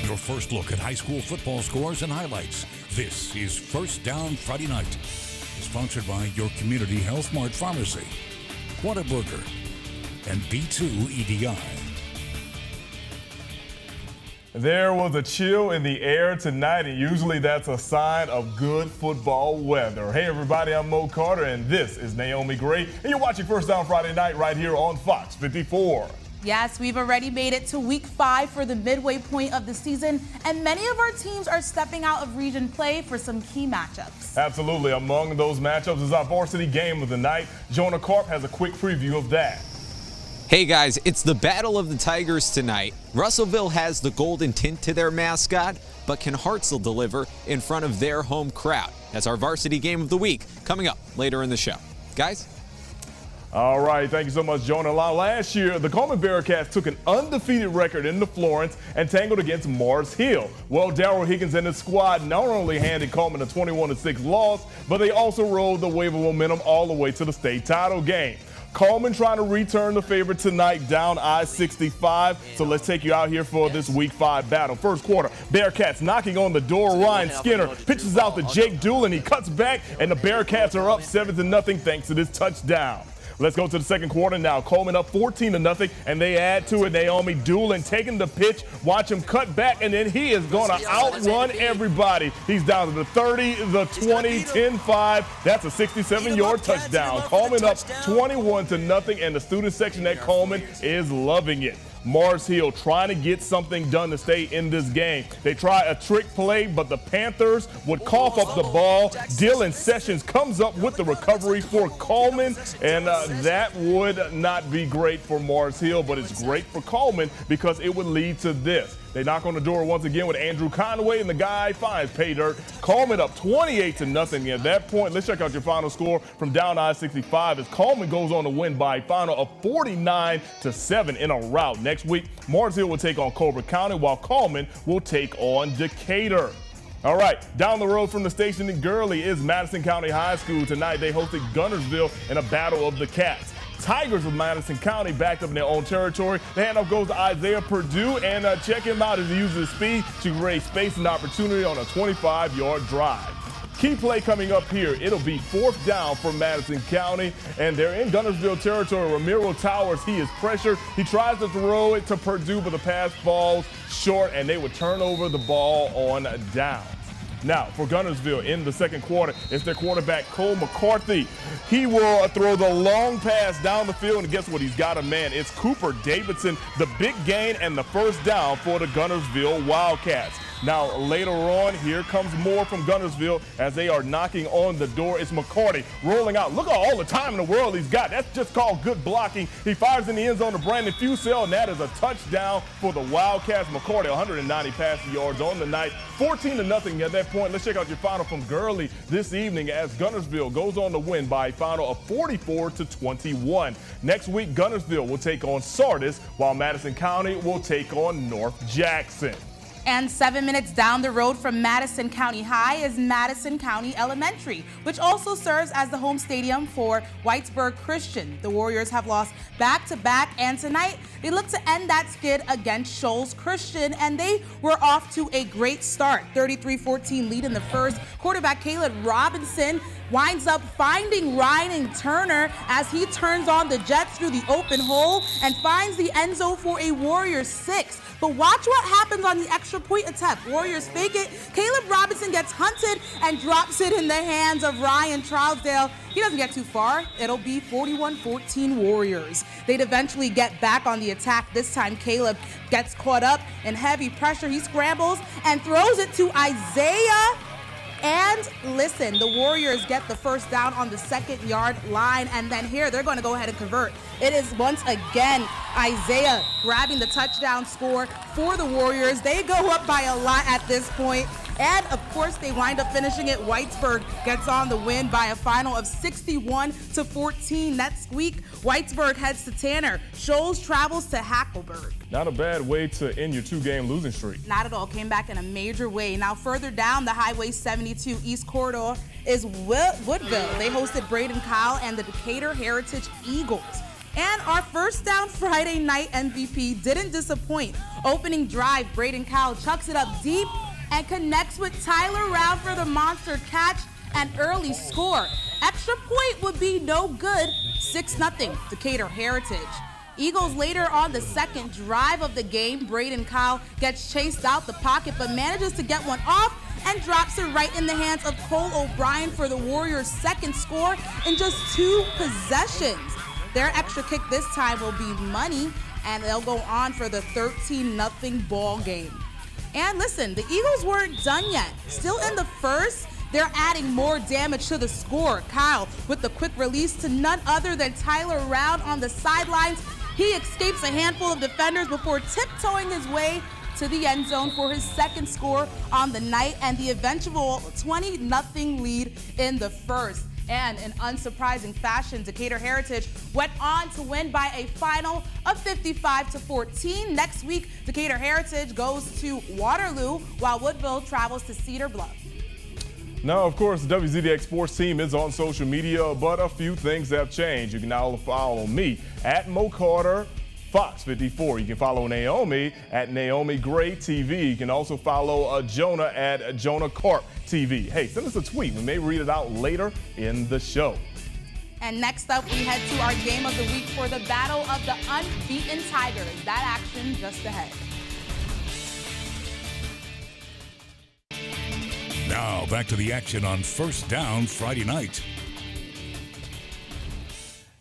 Your first look at high school football scores and highlights. This is First Down Friday Night. Sponsored by your Community Health Mart Pharmacy, Whataburger, and B2 EDI. There was a chill in the air tonight, and usually that's a sign of good football weather. Hey everybody, I'm Mo Carter, and this is Naomi Gray, and you're watching First Down Friday Night right here on Fox 54. Yes, we've already made it to week 5 for the midway point of the season, and many of our teams are stepping out of region play for some key matchups. Absolutely. Among those matchups is our varsity game of the night. Jonah Karp has a quick preview of that. Hey guys, it's the Battle of the Tigers tonight. Russellville has the golden tint to their mascot, but can Hartselle deliver in front of their home crowd? That's our varsity game of the week coming up later in the show. Guys? All right, thank you so much, Jonah. Last year, the Cullman Bearcats took an undefeated record into Florence and tangled against Mars Hill. Well, Darryl Higgins and his squad not only handed Cullman a 21-6 loss, but they also rode the wave of momentum all the way to the state title game. Cullman trying to return the favorite tonight down I-65. So let's take you out here for this Week 5 battle. First quarter, Bearcats knocking on the door. Ryan Skinner pitches out to Jake Doolin. He cuts back, and the Bearcats are up 7-0 thanks to this touchdown. Let's go to the second quarter now. Cullman up 14-0, and they add to it. Naomi Doolin taking the pitch. Watch him cut back, and then he is going to outrun everybody. He's down to the 30, the 20, 10-5. That's a 67-yard touchdown. Cullman up 21-0, and the student section at Cullman is loving it. Mars Hill trying to get something done to stay in this game. They try a trick play, but the Panthers would cough up the ball. Dylan Sessions comes up with the recovery for Cullman, and that would not be great for Mars Hill, but it's great for Cullman because it would lead to this. They knock on the door once again with Andrew Conway, and the guy finds pay dirt. Cullman up 28-0. At that point, let's check out your final score from down I-65 as Cullman goes on to win by a final of 49-7 in a rout. Next week, Mars Hill will take on Colbert County, while Cullman will take on Decatur. All right, down the road from the station in Gurley is Madison County High School. Tonight, they hosted Guntersville in a battle of the Cats. Tigers of Madison County backed up in their own territory. The handoff goes to Isaiah Purdue, and check him out as he uses his speed to create space and opportunity on a 25-yard drive. Key play coming up here. It'll be 4th down for Madison County, and they're in Guntersville territory. Ramiro Towers, he is pressured. He tries to throw it to Purdue, but the pass falls short, and they would turn over the ball on down. Now, for Guntersville in the second quarter, it's their quarterback, Cole McCarthy. He will throw the long pass down the field, and guess what? He's got a man. It's Cooper Davidson, the big gain and the first down for the Guntersville Wildcats. Now, later on, here comes more from Guntersville as they are knocking on the door. It's McCarty rolling out. Look at all the time in the world he's got. That's just called good blocking. He fires in the end zone to Brandon Fusel, and that is a touchdown for the Wildcats. McCarty, 190 passing yards on the night. 14-0 at that point. Let's check out your final from Gurley this evening as Guntersville goes on to win by a final of 44-21. Next week, Guntersville will take on Sardis, while Madison County will take on North Jackson. And 7 minutes down the road from Madison County High is Madison County Elementary, which also serves as the home stadium for Whitesburg Christian. The Warriors have lost back-to-back, and tonight they look to end that skid against Shoals Christian, and they were off to a great start. 33-14 lead in the first. Quarterback Caleb Robinson winds up finding Ryan Turner as he turns on the Jets through the open hole and finds the end zone for a Warriors 6. But watch what happens on the extra point attempt. Warriors fake it. Caleb Robinson gets hunted and drops it in the hands of Ryan Trousdale. He doesn't get too far. It'll be 41-14 Warriors. They'd eventually get back on the attack. This time Caleb gets caught up in heavy pressure. He scrambles and throws it to Isaiah. And listen, the Warriors get the first down on the 2nd-yard line, and then here they're going to go ahead and convert. It is once again Isaiah grabbing the touchdown score for the Warriors. They go up by a lot at this point, and of course they wind up finishing it. Whitesburg gets on the win by a final of 61-14. Next week, Whitesburg heads to Tanner. Shoals travels to Hackleburg. Not a bad way to end your 2-game losing streak. Not at all. Came back in a major way. Now further down the Highway 72 East Corridor is Woodville. They hosted Braden Kyle and the Decatur Heritage Eagles. And our First Down Friday night MVP didn't disappoint. Opening drive, Braden Cowell chucks it up deep and connects with Tyler Round for the monster catch and early score. Extra point would be no good. 6-0 Decatur Heritage. Eagles later on the second drive of the game. Braden Cowell gets chased out the pocket but manages to get one off and drops it right in the hands of Cole O'Brien for the Warriors' second score in just 2 possessions. Their extra kick this time will be money, and they'll go on for the 13-0 ball game. And listen, the Eagles weren't done yet. Still in the first, they're adding more damage to the score. Kyle with the quick release to none other than Tyler Round on the sidelines. He escapes a handful of defenders before tiptoeing his way to the end zone for his second score on the night and the eventual 20-0 lead in the first. And in unsurprising fashion, Decatur Heritage went on to win by a final of 55-14. Next week, Decatur Heritage goes to Waterloo while Woodville travels to Cedar Bluff. Now, of course, the WZDX Sports team is on social media, but a few things have changed. You can now follow me at Mo Carter Fox 54. You can follow Naomi at Naomi Gray TV. You can also follow Jonah at Jonah Carp TV. Hey, send us a tweet. We may read it out later in the show. And next up, we head to our game of the week for the battle of the unbeaten Tigers. That action just ahead. Now back to the action on First Down Friday night.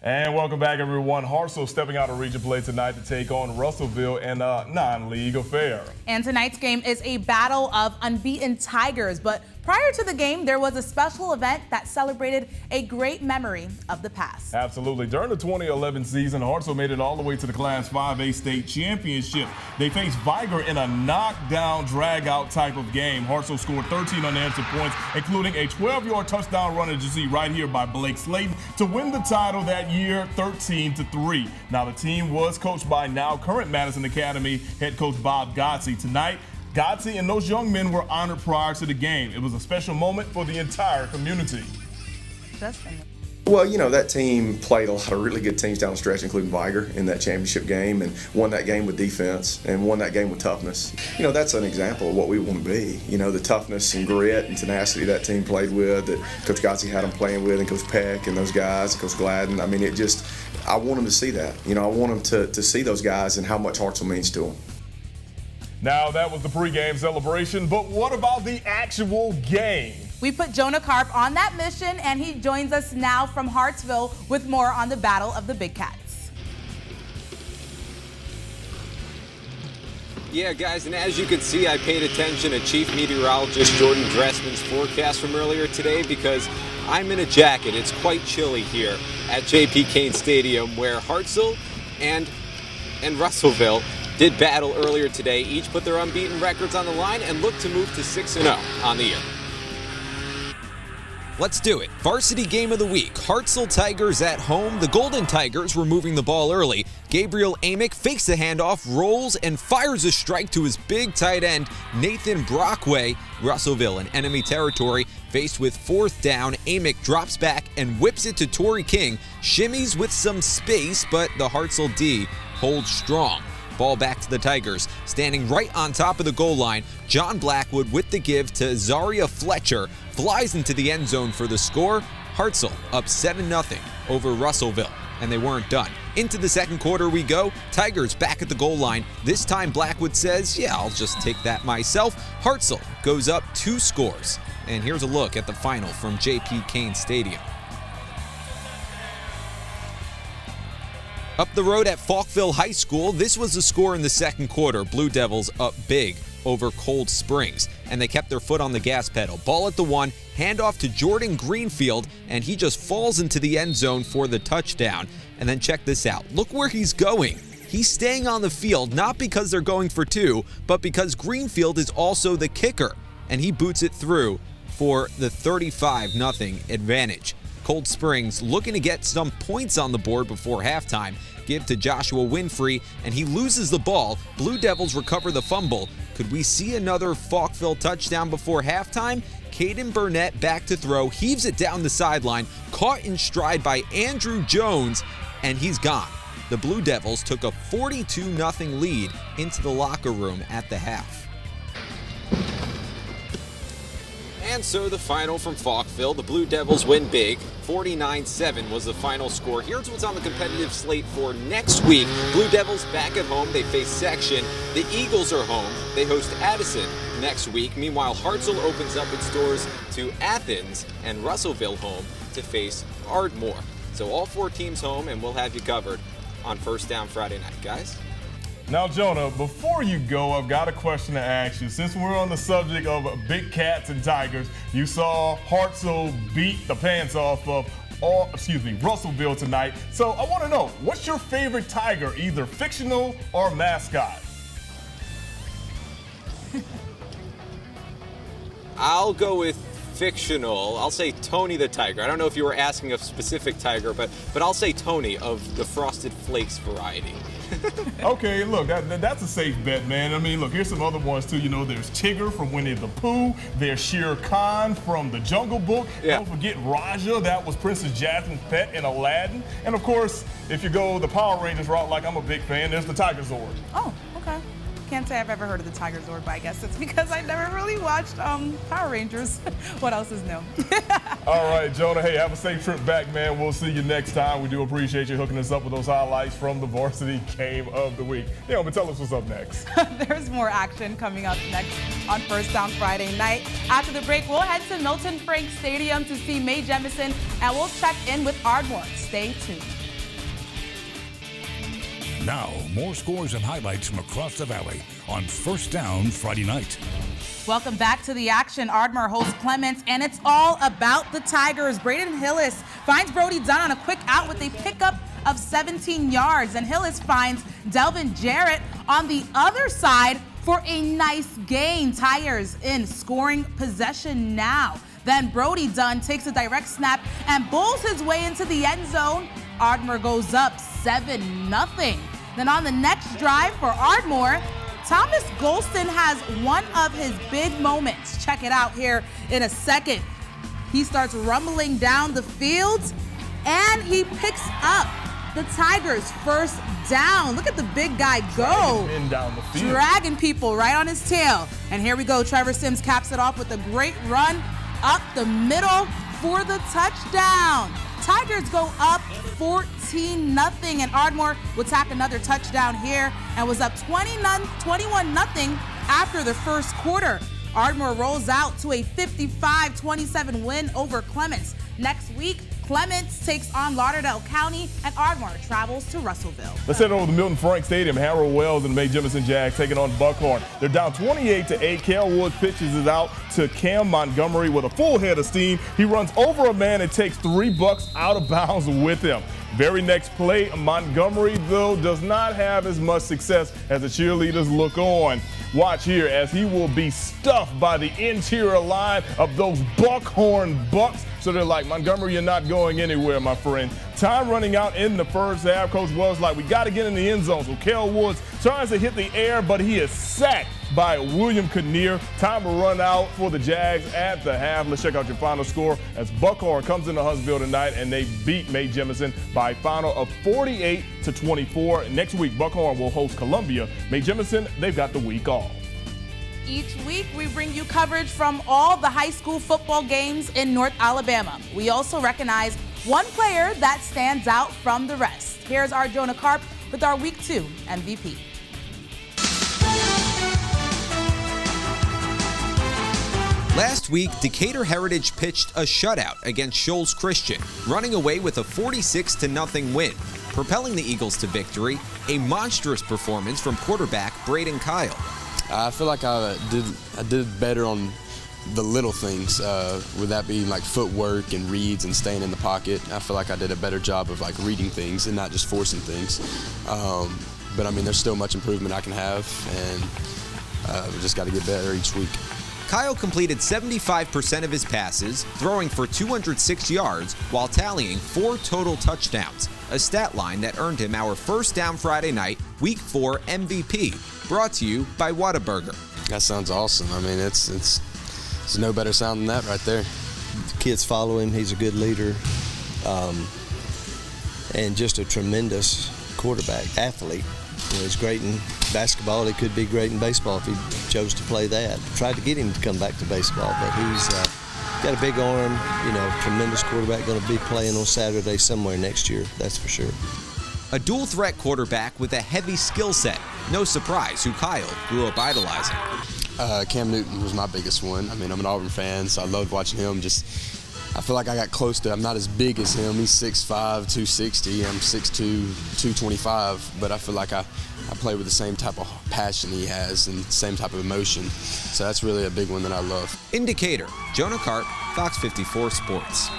And welcome back, everyone. Hartselle stepping out of region play tonight to take on Russellville in a non-league affair. And tonight's game is a battle of unbeaten Tigers. But prior to the game, there was a special event that celebrated a great memory of the past. Absolutely. During the 2011 season, Hartselle made it all the way to the Class 5A state championship. They faced Viger in a knockdown, drag-out type of game. Hartselle scored 13 unanswered points, including a 12-yard touchdown run, as you see right here, by Blake Slayton to win the title that year, 13-3. Now, the team was coached by now current Madison Academy head coach Bob Gotze. Tonight, Gotze and those young men were honored prior to the game. It was a special moment for the entire community. Well, you know, that team played a lot of really good teams down the stretch, including Viger, in that championship game, and won that game with defense and won that game with toughness. You know, that's an example of what we want to be. You know, the toughness and grit and tenacity that team played with, that Coach Gotze had them playing with, and Coach Peck and those guys, Coach Gladden. I mean, I want them to see that. You know, I want them to see those guys and how much Hartselle means to them. Now, that was the pregame celebration, but what about the actual game? We put Jonah Carp on that mission, and he joins us now from Hartsville with more on the Battle of the Big Cats. Yeah, guys, and as you can see, I paid attention to Chief Meteorologist Jordan Dressman's forecast from earlier today because I'm in a jacket. It's quite chilly here at J.P. Cain Stadium, where Hartselle and Russellville did battle earlier today. Each put their unbeaten records on the line and look to move to 6-0 on the year. Let's do it. Varsity game of the week. Hartselle Tigers at home. The Golden Tigers were moving the ball early. Gabriel Amick fakes the handoff, rolls, and fires a strike to his big tight end, Nathan Brockway. Russellville in enemy territory. Faced with 4th down, Amick drops back and whips it to Torrey King. Shimmies with some space, but the Hartselle D holds strong. Ball back to the Tigers. Standing right on top of the goal line, John Blackwood with the give to Zaria Fletcher. Flies into the end zone for the score. Hartselle up 7-0 over Russellville. And they weren't done. Into the second quarter we go. Tigers back at the goal line. This time Blackwood says, yeah, I'll just take that myself. Hartselle goes up 2 scores. And here's a look at the final from J.P. Cain Stadium. Up the road at Falkville High School, this was the score in the second quarter. Blue Devils up big over Cold Springs, and they kept their foot on the gas pedal. Ball at the 1, handoff to Jordan Greenfield, and he just falls into the end zone for the touchdown. And then check this out. Look where he's going. He's staying on the field, not because they're going for 2, but because Greenfield is also the kicker, and he boots it through for the 35-0 advantage. Cold Springs looking to get some points on the board before halftime. Give to Joshua Winfrey, and he loses the ball. Blue Devils recover the fumble. Could we see another Falkville touchdown before halftime? Caden Burnett back to throw, heaves it down the sideline, caught in stride by Andrew Jones, and he's gone. the Blue Devils took a 42-0 lead into the locker room at the half. And so the final from Falkville, the Blue Devils win big. 49-7 was the final score. Here's what's on the competitive slate for next week. Blue Devils back at home. They face Section. The Eagles are home. They host Madison next week. Meanwhile, Hartselle opens up its doors to Athens and Russellville home to face Ardmore. So all 4 teams home, and we'll have you covered on First Down Friday night, guys. Now, Jonah, before you go, I've got a question to ask you. Since we're on the subject of big cats and tigers, you saw Hartselle beat the pants off of Russellville tonight. So I want to know, what's your favorite tiger, either fictional or mascot? I'll go with fictional. I'll say Tony the Tiger. I don't know if you were asking a specific tiger, but I'll say Tony of the Frosted Flakes variety. Okay, look, that's a safe bet, man. I mean, look, here's some other ones, too. You know, there's Tigger from Winnie the Pooh. There's Shere Khan from The Jungle Book. Yeah. Don't forget Raja. That was Princess Jasmine's pet in Aladdin. And, of course, if you go the Power Rangers route, like I'm a big fan, there's the Tiger Zord. Oh, okay. Can't say I've ever heard of the Tiger Zord, but I guess it's because I never really watched Power Rangers. What else is new? All right, Jonah, hey, have a safe trip back, man. We'll see you next time. We do appreciate you hooking us up with those highlights from the varsity game of the week. Yeah, but tell us what's up next. There's more action coming up next on First Down Friday night. After the break, we'll head to Milton Frank Stadium to see Mae Jemison, and we'll check in with Ardmore. Stay tuned. Now, more scores and highlights from across the valley on First Down Friday night. Welcome back to the action. Ardmore hosts Clements, and it's all about the Tigers. Braden Hillis finds Brody Dunn on a quick out with a pickup of 17 yards, and Hillis finds Delvin Jarrett on the other side for a nice gain. Tigers in scoring possession now. Then Brody Dunn takes a direct snap and bowls his way into the end zone. Ardmore goes up 7-0. Then on the next drive for Ardmore, Thomas Golston has one of his big moments. Check it out here in a second. He starts rumbling down the field, and he picks up the Tigers' first down. Look at the big guy go. Men down the field. Dragging people right on his tail. And here we go. Trevor Sims caps it off with a great run up the middle for the touchdown. Tigers go up 14-0, and Ardmore would tack another touchdown here and was up 21-0 after the first quarter. Ardmore rolls out to a 55-27 win over Clements. Next week, Clements takes on Lauderdale County, and Ardmore travels to Russellville. Let's head over to Milton Frank Stadium. Harold Wells and Mae Jemison Jags taking on Buckhorn. They're down 28-8. Cal Woods pitches it out to Cam Montgomery with a full head of steam. He runs over a man and takes $3 out of bounds with him. Very next play, Montgomery, though, does not have as much success as the cheerleaders look on. Watch here as he will be stuffed by the interior line of those Buckhorn Bucks. So they're like, Montgomery, you're not going anywhere, my friend. Time running out in the first half. Coach Wells like, we got to get in the end zone. So Cal Woods tries to hit the air, but he is sacked by William Kinnear. Time to run out for the Jags at the half. Let's check out your final score as Buckhorn comes into Huntsville tonight, and they beat Mae Jemison by a final of 48-24. Next week, Buckhorn will host Columbia. Mae Jemison, they've got the week off. Each week, we bring you coverage from all the high school football games in North Alabama. We also recognize one player that stands out from the rest. Here's our Jonah Karp with our Week 2 MVP. Last week, Decatur Heritage pitched a shutout against Shoals Christian, running away with a 46-0 win. Propelling the Eagles to victory, a monstrous performance from quarterback Braden Kyle. I feel like I did better on the little things, with that being like footwork and reads and staying in the pocket. I feel like I did a better job of like reading things and not just forcing things. But I mean, there's still much improvement I can have, and we just got to get better each week. Kyle completed 75% of his passes, throwing for 206 yards while tallying 4 total touchdowns, a stat line that earned him our First Down Friday night, Week 4 MVP, brought to you by Whataburger. That sounds awesome. I mean, it's no better sound than that right there. The kids follow him. He's a good leader, and just a tremendous quarterback, athlete. You know, he's great in basketball. He could be great in baseball if he chose to play that. Tried to get him to come back to baseball, but he's got a big arm, you know, tremendous quarterback, going to be playing on Saturday somewhere next year, that's for sure. A dual threat quarterback with a heavy skill set. No surprise who Kyle grew up idolizing. Cam Newton was my biggest one. I mean, I'm an Auburn fan, so I loved watching him. I feel like I got close to, I'm not as big as him. He's 6'5", 260. I'm 6'2", 225. But I feel like I play with the same type of passion he has and same type of emotion. So that's really a big one that I love. In Decatur, Jonah Cart, Fox 54 Sports.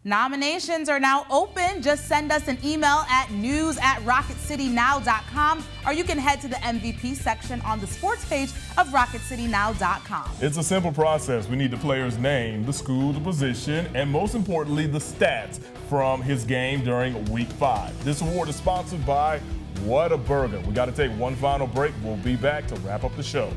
Nominations are now open. Just send us an email at news@rocketcitynow.com, or you can head to the MVP section on the sports page of rocketcitynow.com. It's a simple process. We need the player's name, the school, the position, and most importantly, the stats from his game during Week 5. This award is sponsored by Whataburger. We got to take one final break. We'll be back to wrap up the show.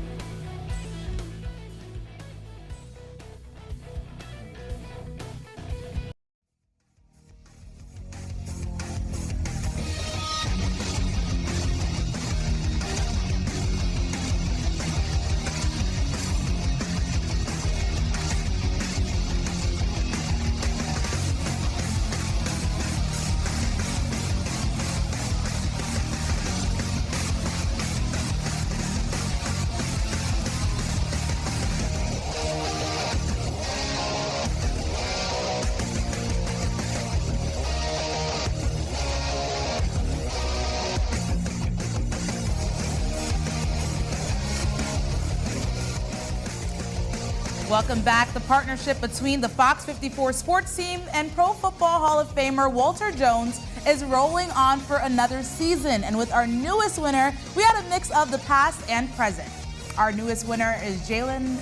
Welcome back. The partnership between the Fox 54 sports team and Pro Football Hall of Famer Walter Jones is rolling on for another season. And with our newest winner, we had a mix of the past and present. Our newest winner is Jalen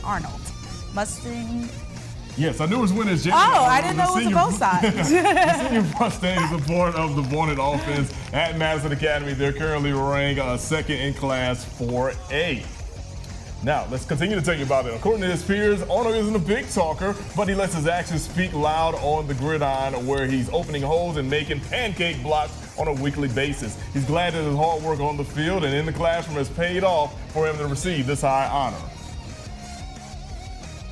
Arnold. Mustang. Yes, our newest winner is Jalen. Oh, I didn't know it was both sides. The senior frustrating support of the vaunted offense at Madison Academy. They're currently ranked second in class 4A. Now, let's continue to tell you about it. According to his peers, Arnold isn't a big talker, but he lets his actions speak loud on the gridiron, where he's opening holes and making pancake blocks on a weekly basis. He's glad that his hard work on the field and in the classroom has paid off for him to receive this high honor.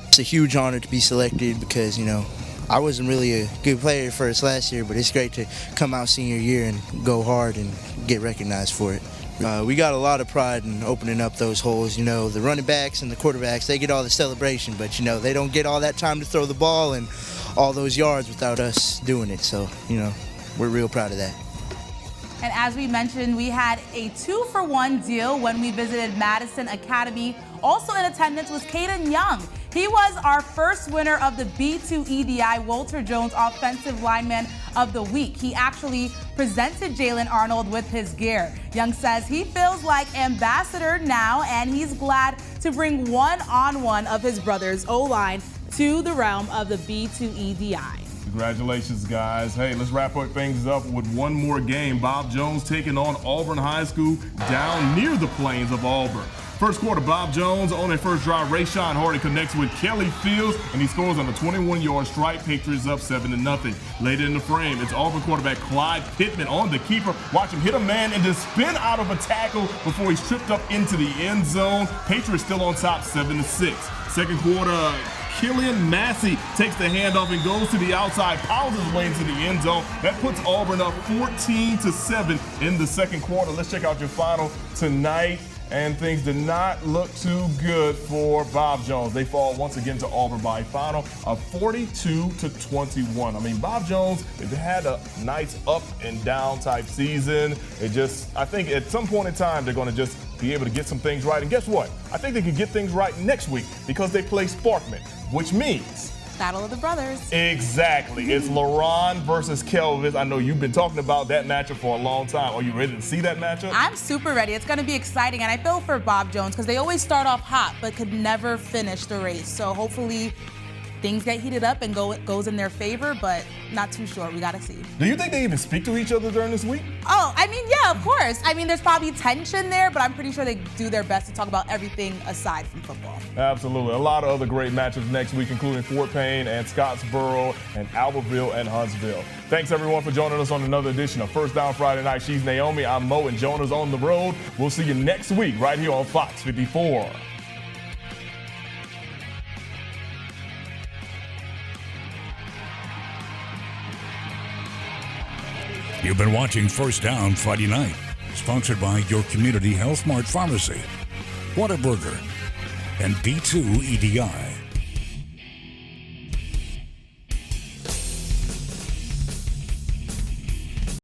It's a huge honor to be selected because, you know, I wasn't really a good player for us last year, but it's great to come out senior year and go hard and get recognized for it. We got a lot of pride in opening up those holes. You know, the running backs and the quarterbacks, they get all the celebration, but, you know, they don't get all that time to throw the ball and all those yards without us doing it. So, you know, we're real proud of that. And as we mentioned, we had a 2-for-1 deal when we visited Madison Academy. Also in attendance was Caden Young. He was our first winner of the B2 EDI Walter Jones Offensive Lineman of the Week. He actually presented Jalen Arnold with his gear. Young says he feels like ambassador now, and he's glad to bring one-on-one of his brother's O-line to the realm of the B2 EDI. Congratulations, guys. Hey, let's wrap up things up with one more game. Bob Jones taking on Auburn High School down near the plains of Auburn. First quarter, Bob Jones on their first drive. Rayshawn Hardy connects with Kelly Fields, and he scores on a 21-yard strike. Patriots up 7-0. Later in the frame, it's Auburn quarterback Clyde Pittman on the keeper. Watch him hit a man and then spin out of a tackle before he's tripped up into the end zone. Patriots still on top, 7-6. Second quarter, Killian Massey takes the handoff and goes to the outside, pounds his way into the end zone. That puts Auburn up 14-7 in the second quarter. Let's check out your final tonight. And things did not look too good for Bob Jones. They fall once again to Auburn by a final of 42-21. I mean, Bob Jones, they've had a nice up and down type season. I think at some point in time, they're going to just be able to get some things right. And guess what? I think they can get things right next week because they play Sparkman, which means Battle of the Brothers. Exactly. It's LaRon versus Kelvis. I know you've been talking about that matchup for a long time. Are you ready to see that matchup? I'm super ready. It's going to be exciting, and I feel for Bob Jones because they always start off hot but could never finish the race. So hopefully things get heated up and goes in their favor, but not too sure. We got to see. Do you think they even speak to each other during this week? Oh, I mean, yeah, of course. I mean, there's probably tension there, but I'm pretty sure they do their best to talk about everything aside from football. Absolutely. A lot of other great matchups next week, including Fort Payne and Scottsboro and Albertville and Huntsville. Thanks, everyone, for joining us on another edition of First Down Friday Night. She's Naomi. I'm Mo, and Jonah's on the road. We'll see you next week right here on Fox 54. You've been watching First Down Friday Night, sponsored by your Community Health Mart Pharmacy, Whataburger, and B2 EDI.